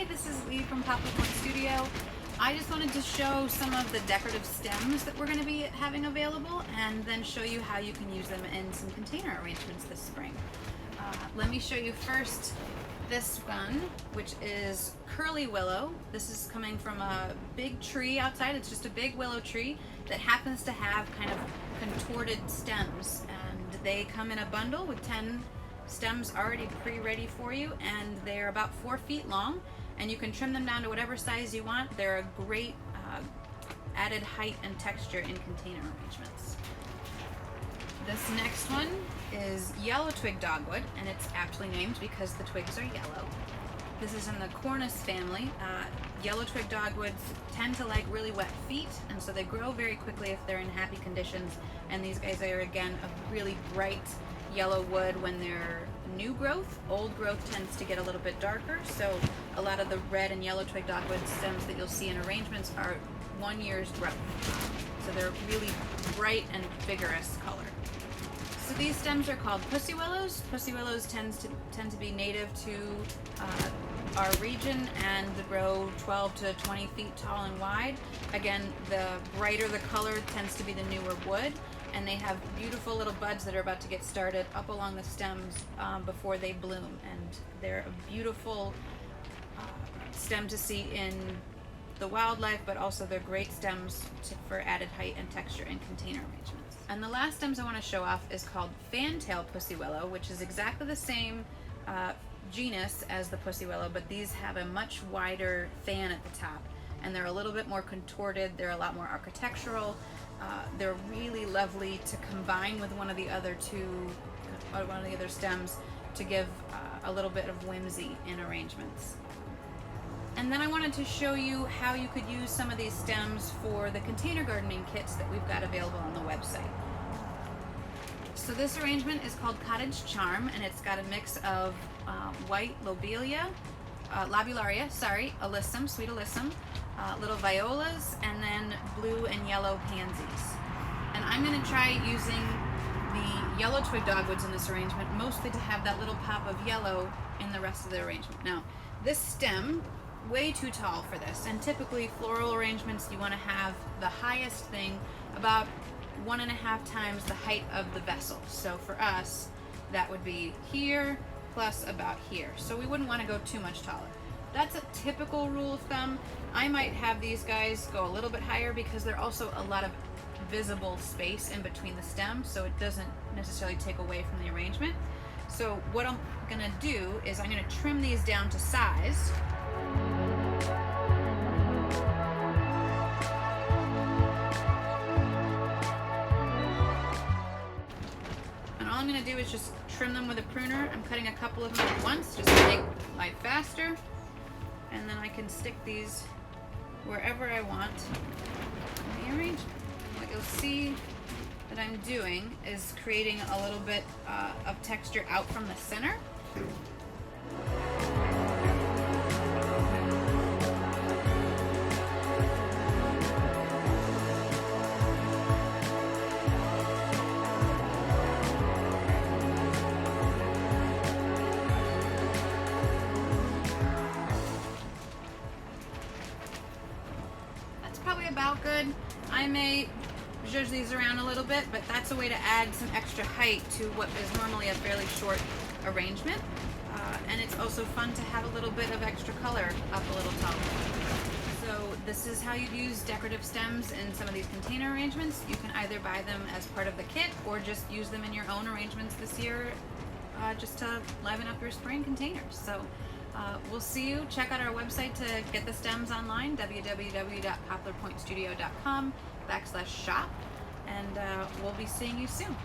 this is Lee from Poplar Point Studio. I just wanted to show some of the decorative stems that we're going to be having available and then show you how you can use them in some container arrangements this spring. Let me show you first this one, which is curly willow. This is coming from a big tree outside. It's just a big willow tree that happens to have kind of contorted stems, and they come in a bundle with 10 stems already pre-ready for you, and they're about 4 feet long, and you can trim them down to whatever size you want. They're a great added height and texture in container arrangements. This next one is yellow twig dogwood, and it's aptly named because the twigs are yellow. This is in the cornus family. Yellow twig dogwoods tend to like really wet feet, and so they grow very quickly if they're in happy conditions, and these guys are again a really bright yellow wood when they're new growth. Old growth tends to get a little bit darker, so a lot of the red and yellow twig dogwood stems that you'll see in arrangements are 1 year's growth. So they're really bright and vigorous color. So these stems are called pussy willows. Pussy willows tend to be native to our region and grow 12 to 20 feet tall and wide. Again, the brighter the color tends to be the newer wood, and they have beautiful little buds that are about to get started up along the stems before they bloom, and they're a beautiful stem to see in the wildlife, but also they're great stems for added height and texture in container arrangements. And the last stems I want to show off is called fantail pussy willow, which is exactly the same genus as the pussy willow, but these have a much wider fan at the top, and they're a little bit more contorted. They're a lot more architectural. They're really lovely to combine with one of the other stems to give a little bit of whimsy in arrangements. And then I wanted to show you how you could use some of these stems for the container gardening kits that we've got available on the website. So this arrangement is called Cottage Charm, and it's got a mix of white lobularia, alyssum, sweet alyssum, little violas, and then blue and yellow pansies. And I'm going to try using the yellow twig dogwoods in this arrangement, mostly to have that little pop of yellow in the rest of the arrangement. Now, this stem, way too tall for this, and typically floral arrangements you want to have the highest thing about 1.5 times the height of the vessel. So for us, that would be here plus about here. So we wouldn't want to go too much taller. That's a typical rule of thumb. I might have these guys go a little bit higher because there's also a lot of visible space in between the stems, so it doesn't necessarily take away from the arrangement. So what I'm gonna do is I'm gonna trim these down to size. And all I'm gonna do is just trim them with a pruner. I'm cutting a couple of them at once just to make life faster. And then I can stick these wherever I want in the arrangement. What you'll see that I'm doing is creating a little bit of texture out from the center. Probably about good. I may zhuzh these around a little bit, but that's a way to add some extra height to what is normally a fairly short arrangement. And it's also fun to have a little bit of extra color up a little taller. So this is how you'd use decorative stems in some of these container arrangements. You can either buy them as part of the kit or just use them in your own arrangements this year just to liven up your spring containers. So we'll see you. Check out our website to get the stems online, www.poplarpointstudio.com/shop, and we'll be seeing you soon.